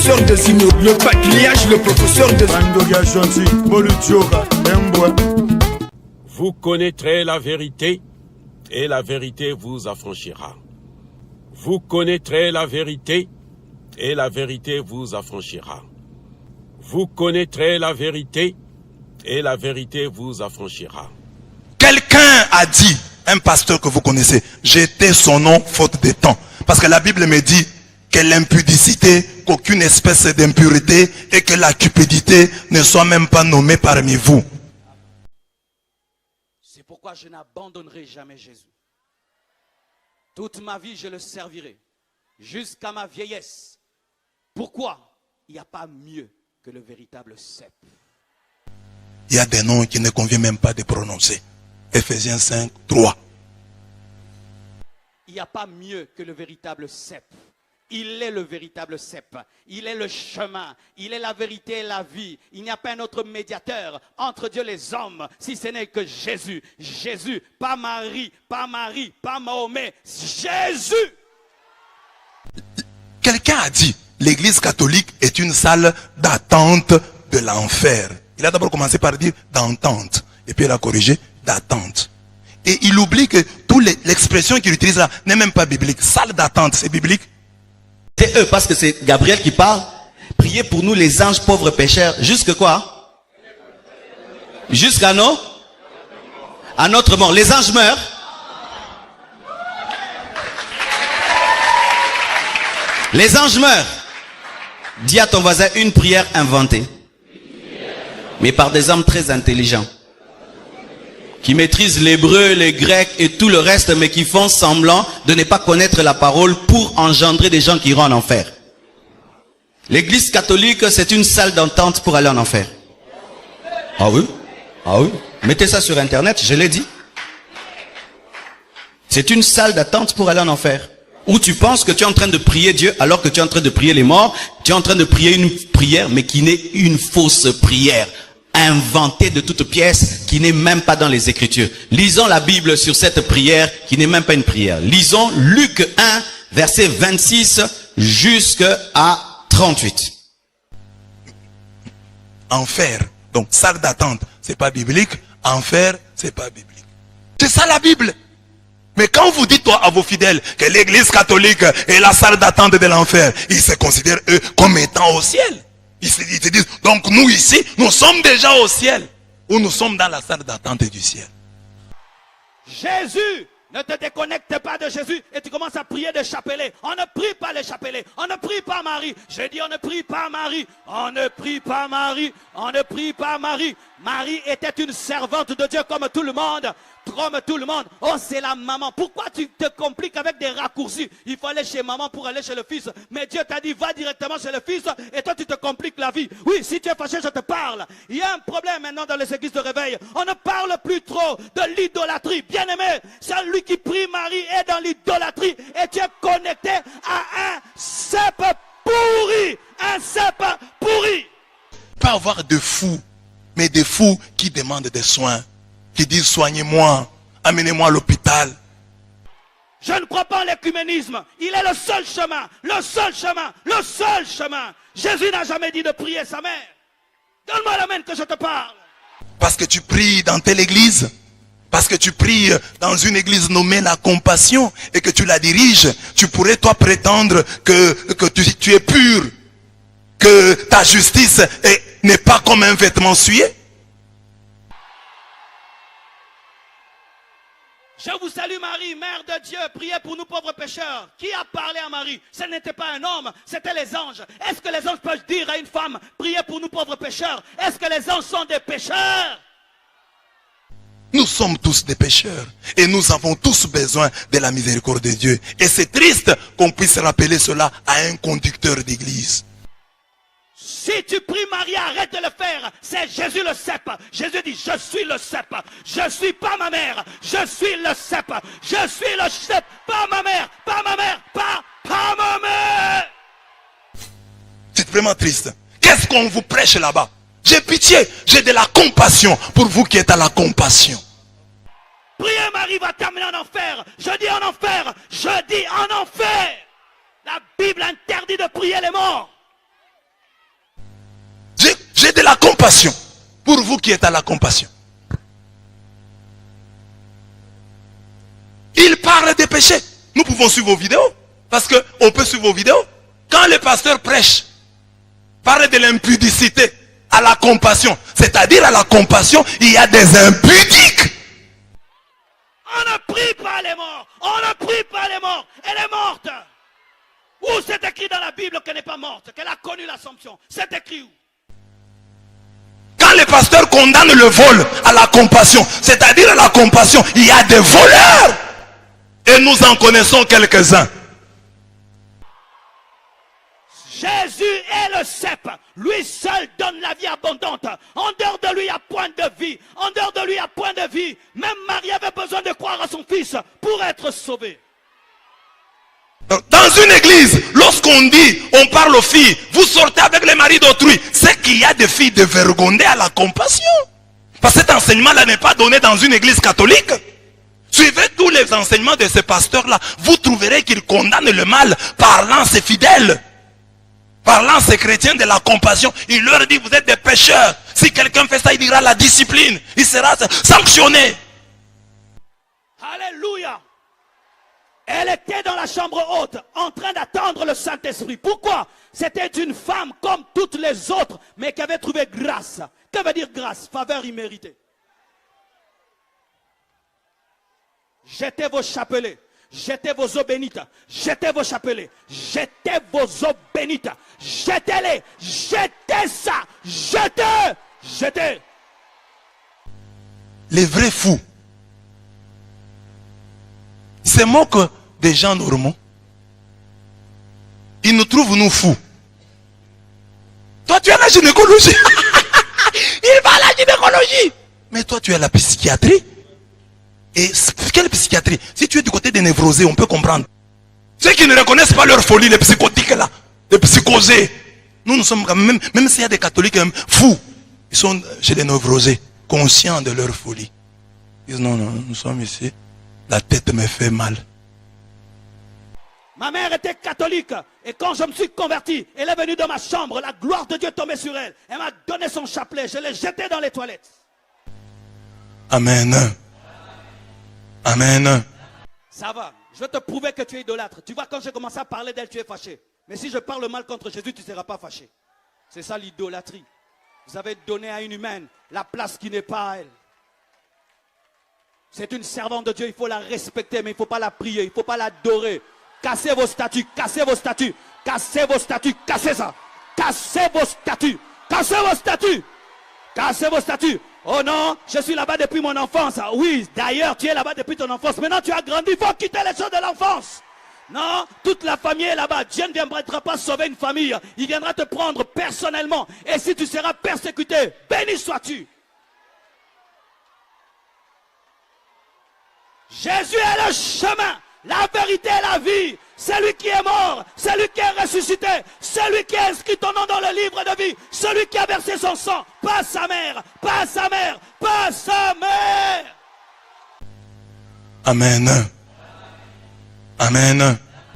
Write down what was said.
professeur des immeubles, le patriarche, le professeur des... Vous connaîtrez la vérité, et la vérité vous affranchira. Vous connaîtrez la vérité, et la vérité vous affranchira. Vous connaîtrez la vérité, et la vérité vous affranchira. Quelqu'un a dit, un pasteur que vous connaissez, j'étais son nom faute de temps. Parce que la Bible me dit que l'impudicité, qu'aucune espèce d'impureté et que la cupidité ne soit même pas nommée parmi vous. C'est pourquoi je n'abandonnerai jamais Jésus. Toute ma vie, je le servirai. Jusqu'à ma vieillesse. Pourquoi? Il n'y a pas mieux que le véritable cep. Il y a des noms qui ne conviennent même pas de prononcer. Ephésiens 5, 3. Il n'y a pas mieux que le véritable cep. Il est le véritable cep. Il est le chemin. Il est la vérité et la vie. Il n'y a pas un autre médiateur entre Dieu et les hommes, si ce n'est que Jésus. Jésus, pas Marie, pas Mahomet. Jésus! Quelqu'un a dit, l'église catholique est une salle d'attente de l'enfer. Il a d'abord commencé par dire d'entente. Et puis il a corrigé d'attente. Et il oublie que l'expression qu'il utilise là n'est même pas biblique. Salle d'attente, c'est biblique? C'est eux, parce que c'est Gabriel qui parle. Priez pour nous les anges pauvres pécheurs. Jusque quoi? Jusqu'à à notre mort. Les anges meurent. Les anges meurent. Dis à ton voisin une prière inventée. Mais par des hommes très intelligents. Qui maîtrisent l'hébreu, les grecs et tout le reste, mais qui font semblant de ne pas connaître la parole pour engendrer des gens qui iront en enfer. L'église catholique, c'est une salle d'entente pour aller en enfer. Ah oui? Ah oui? Mettez ça sur internet, je l'ai dit. C'est une salle d'attente pour aller en enfer. Où tu penses que tu es en train de prier Dieu alors que tu es en train de prier les morts. Tu es en train de prier une prière, mais qui n'est une fausse prière. Inventée de toutes pièces, qui n'est même pas dans les Écritures. Lisons la Bible sur cette prière, qui n'est même pas une prière. Lisons Luc 1, verset 26 jusqu'à 38. Enfer, donc salle d'attente, c'est pas biblique. Enfer, c'est pas biblique. C'est ça la Bible. Mais quand vous dites à vos fidèles que l'église catholique est la salle d'attente de l'enfer, ils se considèrent eux comme étant au ciel. Ils se disent, donc nous ici, nous sommes déjà au ciel. Ou nous sommes dans la salle d'attente du ciel. Jésus, ne te déconnecte pas de Jésus et tu commences à prier des chapelets. On ne prie pas les chapelets. On ne prie pas Marie. J'ai dit on ne prie pas Marie. On ne prie pas Marie. On ne prie pas Marie. Marie était une servante de Dieu comme tout le monde. Comme tout le monde. Oh, c'est la maman. Pourquoi tu te compliques avec des raccourcis? Il faut aller chez maman pour aller chez le fils. Mais Dieu t'a dit, va directement chez le fils et toi tu te compliques la vie. Oui, si tu es fâché, je te parle. Il y a un problème maintenant dans les églises de réveil. On ne parle plus trop de l'idolâtrie. Bien aimé, celui qui prie Marie est dans l'idolâtrie et tu es connecté à un cep pourri. Un cep pourri. Pas avoir de fous, mais des fous qui demandent des soins. Qui disent soignez-moi, amenez-moi à l'hôpital. Je ne crois pas en l'écuménisme. Il est le seul chemin, le seul chemin, le seul chemin. Jésus n'a jamais dit de prier sa mère. Donne-moi la main que je te parle. Parce que tu pries dans telle église, parce que tu pries dans une église nommée la compassion et que tu la diriges, tu pourrais toi prétendre que tu es pur, que ta justice n'est pas comme un vêtement souillé. Je vous salue Marie, Mère de Dieu, priez pour nous pauvres pécheurs. Qui a parlé à Marie? Ce n'était pas un homme, c'était les anges. Est-ce que les anges peuvent dire à une femme, priez pour nous pauvres pécheurs? Est-ce que les anges sont des pécheurs? Nous sommes tous des pécheurs et nous avons tous besoin de la miséricorde de Dieu. Et c'est triste qu'on puisse rappeler cela à un conducteur d'église. Si tu pries Marie, arrête de le faire. C'est Jésus le cep. Jésus dit, je suis le cep. Je ne suis pas ma mère. Je suis le cep. Je suis le cep. Pas ma mère. Pas ma mère. Pas ma mère. C'est vraiment triste. Qu'est-ce qu'on vous prêche là-bas? J'ai pitié. J'ai de la compassion pour vous qui êtes à la compassion. Prier Marie va t'amener en enfer. Je dis en enfer. Je dis en enfer. La Bible interdit de prier les morts. la compassion. Pour vous qui êtes à la compassion. Il parle des péchés. Nous pouvons suivre vos vidéos. Parce qu'on peut suivre vos vidéos. Quand le pasteur prêche, parle de l'impudicité à la compassion. C'est-à-dire à la compassion, il y a des impudiques. On ne prie pas les morts. On ne prie pas les morts. Elle est morte. Où c'est écrit dans la Bible qu'elle n'est pas morte, qu'elle a connu l'Assomption? C'est écrit où? Quand le pasteur condamne le vol à la compassion, c'est-à-dire à la compassion, il y a des voleurs. Et nous en connaissons quelques-uns. Jésus est le cep. Lui seul donne la vie abondante. En dehors de lui, il n'y a point de vie. En dehors de lui, il n'y a point de vie. Même Marie avait besoin de croire à son fils pour être sauvée. Dans une église, lorsqu'on dit, on parle aux filles, vous sortez avec les maris d'autrui, c'est qu'il y a des filles dévergondées à la compassion. Parce que cet enseignement-là n'est pas donné dans une église catholique. Suivez tous les enseignements de ces pasteurs-là. Vous trouverez qu'ils condamnent le mal, parlant ses fidèles. Parlant ces chrétiens de la compassion, il leur dit, vous êtes des pécheurs. Si quelqu'un fait ça, il dira la discipline. Il sera sanctionné. Alléluia. Elle était dans la chambre haute, en train d'attendre le Saint-Esprit. Pourquoi? C'était une femme comme toutes les autres, mais qui avait trouvé grâce. Que veut dire grâce? Faveur imméritée. Jetez vos chapelets. Jetez vos eaux bénites. Jetez vos chapelets. Jetez vos eaux bénites. Jetez-les. Jetez ça. Jetez. Jetez. Les vrais fous se moquent des gens normaux. Ils nous trouvent nous fous. Toi tu es à la gynécologie. Il va à la gynécologie. Mais toi tu es à la psychiatrie. Et quelle psychiatrie? Si tu es du côté des névrosés, on peut comprendre. Ceux qui ne reconnaissent pas leur folie, les psychotiques là, les psychosés. Nous sommes quand même s'il y a des catholiques fous, ils sont chez les névrosés, conscients de leur folie. Ils disent non, nous sommes ici, la tête me fait mal. Ma mère était catholique et quand je me suis converti, elle est venue dans ma chambre, la gloire de Dieu est tombée sur elle. Elle m'a donné son chapelet, je l'ai jeté dans les toilettes. Amen. Amen. Ça va, je vais te prouver que tu es idolâtre. Tu vois, quand j'ai commencé à parler d'elle, tu es fâché. Mais si je parle mal contre Jésus, tu ne seras pas fâché. C'est ça l'idolâtrie. Vous avez donné à une humaine la place qui n'est pas à elle. C'est une servante de Dieu, il faut la respecter, mais il ne faut pas la prier, il ne faut pas l'adorer. Cassez vos statues, cassez vos statues, cassez vos statues, cassez ça. Cassez vos statues, cassez vos statues, cassez vos statues. Oh non, je suis là-bas depuis mon enfance. Oui, d'ailleurs, tu es là-bas depuis ton enfance. Maintenant, tu as grandi, il faut quitter les choses de l'enfance. Non, toute la famille est là-bas. Dieu ne viendra pas sauver une famille. Il viendra te prendre personnellement. Et si tu seras persécuté, béni sois-tu. Jésus est le chemin, la vérité et la vie. Celui qui est mort, celui qui est ressuscité, celui qui a inscrit ton nom dans le livre de vie, celui qui a versé son sang, pas sa mère, pas sa mère, pas sa mère. Amen. Amen.